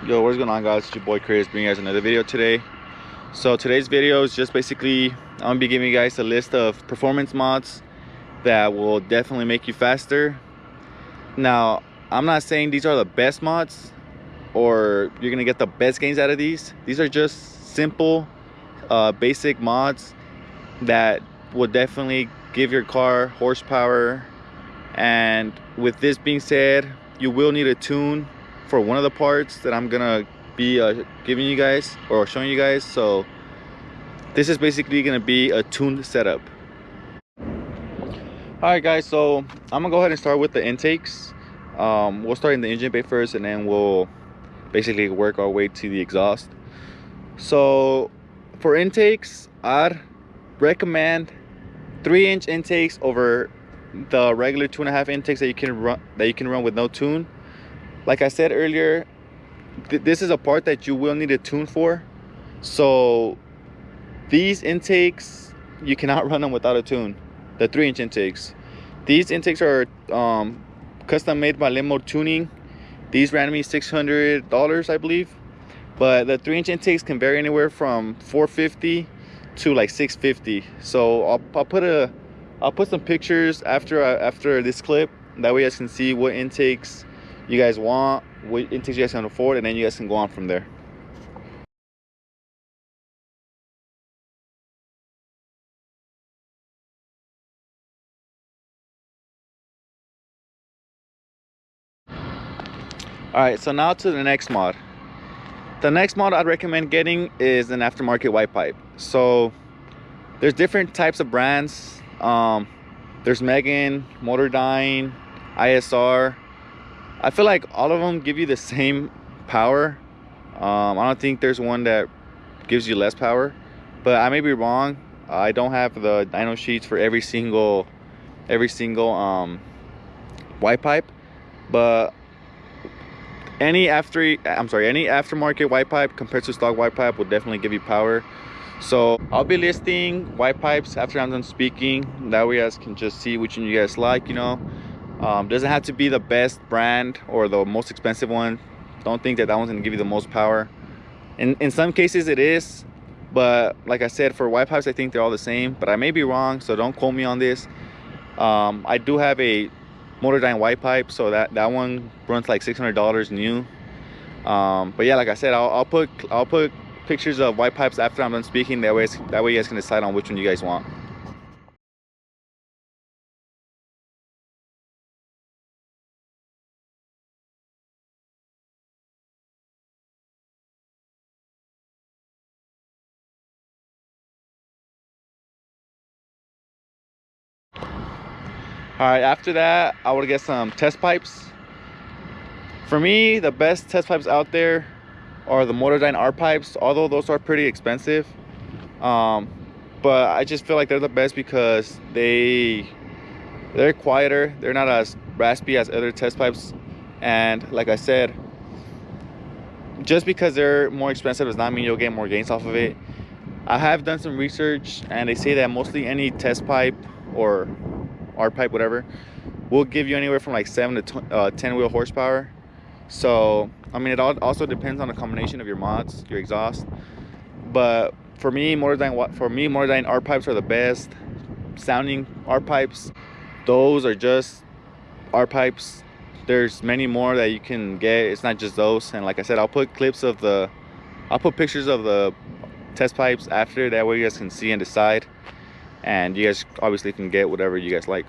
Yo, what's going on, guys? It's your boy Chris bringing you guys another video today. So today's video is just basically I'm gonna be giving you guys a list of performance mods that will definitely make you faster. Now, I'm not saying these are the best mods or you're gonna get the best gains out of these. These are just simple basic mods that will definitely give your car horsepower. And with this being said, you will need a tune for one of the parts that I'm gonna be giving you guys or showing you guys. So this is basically gonna be a tuned setup. Alright guys, so I'm gonna go ahead and start with the intakes. We'll start in the engine bay first, and then we'll basically work our way to the exhaust. So for intakes, I'd recommend 3-inch intakes over the regular 2.5 intakes that you can run with no tune. Like I said earlier, this is a part that you will need a tune for. So these intakes, you cannot run them without a tune. The 3-inch intakes. These intakes are custom made by Limo Tuning. These ran me $600, I believe. But the 3-inch intakes can vary anywhere from $450 to like $650. So I'll put some pictures after this clip. That way you guys can see what intakes you guys want, what intakes you guys can afford, and then you guys can go on from there. Alright, so now to the next mod. The next mod I'd recommend getting is an aftermarket white pipe. So there's different types of brands. There's Megan, Motordyne, ISR. I feel like all of them give you the same power. I don't think there's one that gives you less power, but I may be wrong. I don't have the dyno sheets for every single white pipe, but any aftermarket white pipe compared to stock white pipe will definitely give you power. So I'll be listing white pipes after I'm done speaking. That way you guys can just see which one you guys like, you know. Doesn't have to be the best brand or the most expensive one. Don't think that one's gonna give you the most power. In some cases it is, but like I said, for white pipes I think they're all the same, but I may be wrong, so don't quote me on this. I do have a Motordyne white pipe, so that one runs like $600 new. But yeah, like I said, I'll put pictures of white pipes after I'm done speaking. That way you guys can decide on which one you guys want. All right, after that I would get some test pipes. For me, the best test pipes out there are the Motordyne R pipes, although those are pretty expensive. But I just feel like they're the best because they're quieter, they're not as raspy as other test pipes. And like I said, just because they're more expensive does not mean you'll get more gains off of it. I have done some research and they say that mostly any test pipe or R pipe, whatever, will give you anywhere from like 7 to 10 wheel horsepower. So I mean, it also depends on the combination of your mods, your exhaust. But for me, Motordyne R pipes are the best sounding R pipes. Those are just R pipes. There's many more that you can get. It's not just those. And like I said, I'll put pictures of the test pipes after. That way you guys can see and decide. And you guys obviously can get whatever you guys like.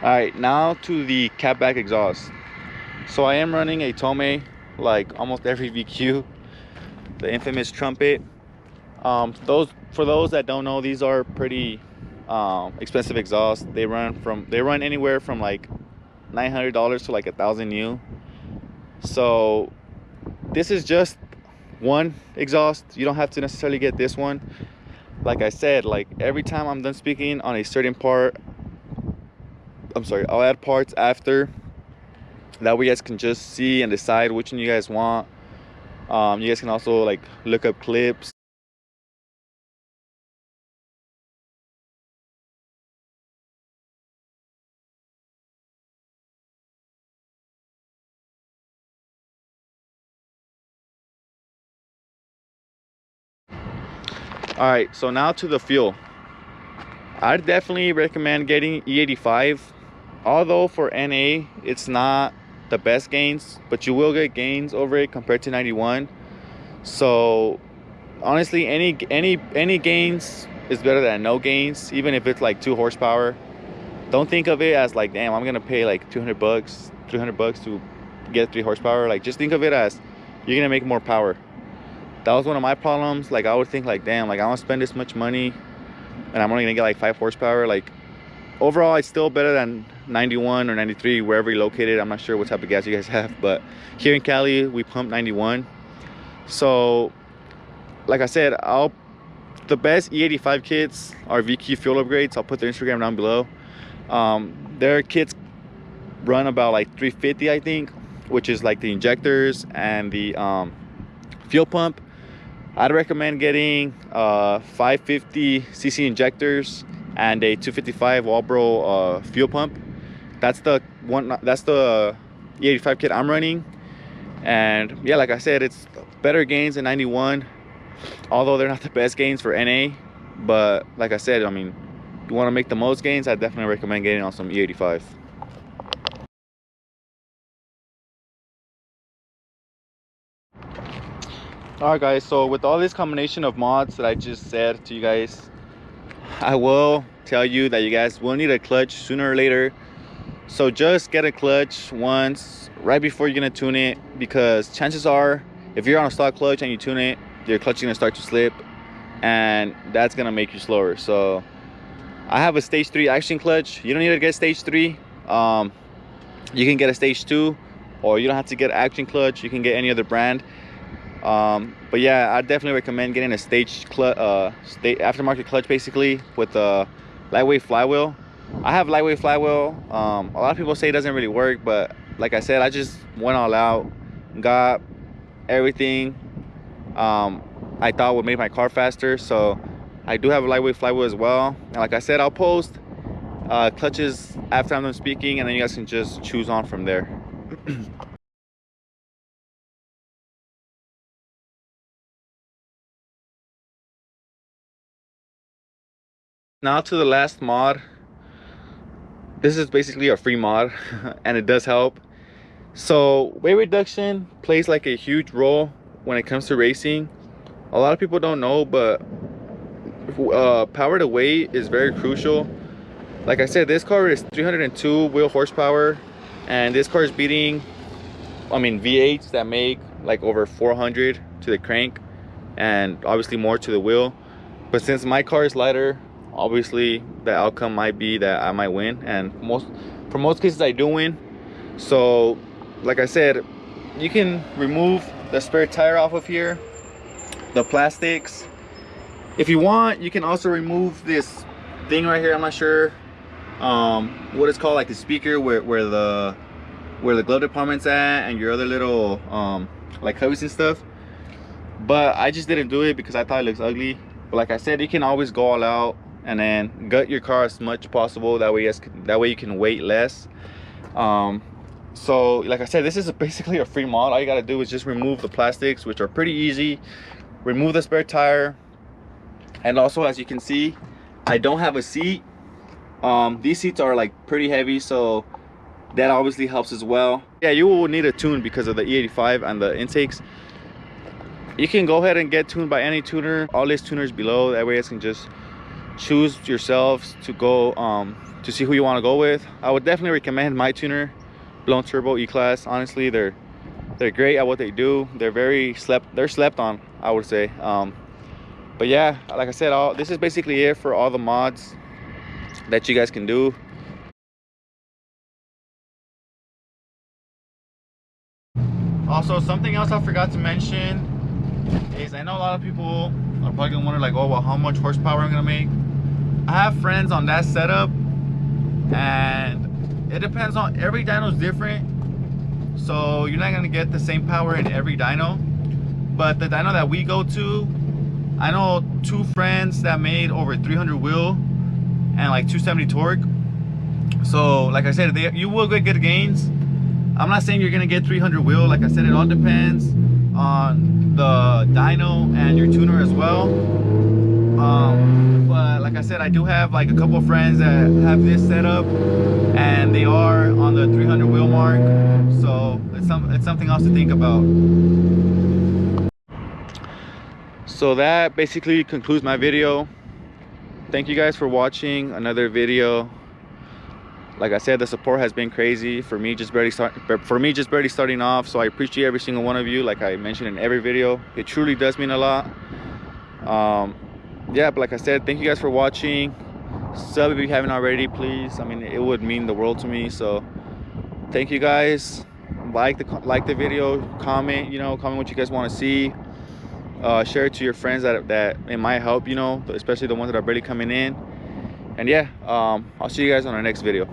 Alright, now to the Catback exhaust. So I am running a Tome like almost every VQ, the infamous trumpet. For those that don't know, these are pretty expensive exhausts. They run anywhere from like $900 to like 1,000 new. So this is just one exhaust. You don't have to necessarily get this one. Like I said, like every time I'm done speaking on a certain part, I'll add parts after. That way you guys can just see and decide which one you guys want. You guys can also like look up clips All right, so now to the fuel. I'd definitely recommend getting E85. Although for NA, it's not the best gains, but you will get gains over it compared to 91. So honestly, any gains is better than no gains, even if it's like 2 horsepower. Don't think of it as like, damn, I'm gonna pay like 200 bucks, 300 bucks to get 3 horsepower. Like, just think of it as you're gonna make more power. That was one of my problems. Like, I would think like, damn, like I want to spend this much money and I'm only gonna get like 5 horsepower. Like, overall it's still better than 91 or 93, wherever you're located. I'm not sure what type of gas you guys have, but here in Cali we pump 91. So like I said, the best E85 kits are VQ fuel upgrades. I'll put their Instagram down below. Their kits run about like 350, I think, which is like the injectors and the fuel pump. I'd recommend getting 550cc injectors and a 255 Walbro fuel pump. That's the one. That's the E85 kit I'm running. And yeah, like I said, it's better gains than 91, although they're not the best gains for NA. But like I said, I mean, you want to make the most gains, I definitely recommend getting on some E85. Alright guys, so with all this combination of mods that I just said to you guys, I will tell you that you guys will need a clutch sooner or later. So just get a clutch once right before you're gonna tune it, because chances are if you're on a stock clutch and you tune it, your clutch is gonna start to slip and that's gonna make you slower. So I have a stage 3 action clutch. You don't need to get stage 3. You can get a stage 2, or you don't have to get action clutch. You can get any other brand. But yeah, I definitely recommend getting a aftermarket clutch, basically with a lightweight flywheel. I have lightweight flywheel. A lot of people say it doesn't really work, but like I said, I just went all out, got everything I thought would make my car faster. So I do have a lightweight flywheel as well. And like I said, I'll post clutches after I'm done speaking, and then you guys can just choose on from there. Now to the last mod. This is basically a free mod and it does help. So weight reduction plays like a huge role when it comes to racing. A lot of people don't know, but power to weight is very crucial. Like I said, this car is 302 wheel horsepower, and this car is beating, I mean, V8s that make like over 400 to the crank, and obviously more to the wheel. But since my car is lighter, obviously the outcome might be that I might win, and for most cases I do win. So like I said, you can remove the spare tire off of here, the plastics. If you want, you can also remove this thing right here. I'm not sure what it's called, like the speaker where the glove department's at, and your other little like hubbies and stuff. But I just didn't do it because I thought it looks ugly. But like I said, you can always go all out and then gut your car as much as possible. That way you can weight less. So like I said, this is basically a free mod. All you gotta do is just remove the plastics, which are pretty easy. Remove the spare tire, and also, as you can see, I don't have a seat. These seats are like pretty heavy, so that obviously helps as well. Yeah, you will need a tune because of the E85 and the intakes. You can go ahead and get tuned by any tuner. All these tuners below, that way you can just choose yourselves to go to see who you want to go with. I would definitely recommend my tuner, Blown Turbo E-Class. Honestly, they're great at what they do. They're slept on, I would say. But yeah, like I said, this is basically it for all the mods that you guys can do. Also, something else I forgot to mention is, I know a lot of people are probably gonna wonder like, oh well, how much horsepower I'm gonna make. I have friends on that setup, and it depends on, every dyno is different, so you're not gonna get the same power in every dyno. But the dyno that we go to, I know 2 friends that made over 300 wheel and like 270 torque. So like I said, you will get good gains. I'm not saying you're gonna get 300 wheel. Like I said, it all depends on the dyno and your tuner as well. But like I said, I do have like a couple of friends that have this setup, and they are on the 300 wheel mark, so it's something else to think about. So that basically concludes my video. Thank you guys for watching another video. Like I said, the support has been crazy for me just barely starting off, so I appreciate every single one of you. Like I mentioned in every video, it truly does mean a lot. Yeah, but like I said, thank you guys for watching. Sub if you haven't already, please. I mean, it would mean the world to me. So thank you guys. Like the video, comment, you know, comment what you guys want to see. Share it to your friends that it might help, you know, especially the ones that are barely coming in. And yeah, I'll see you guys on our next video.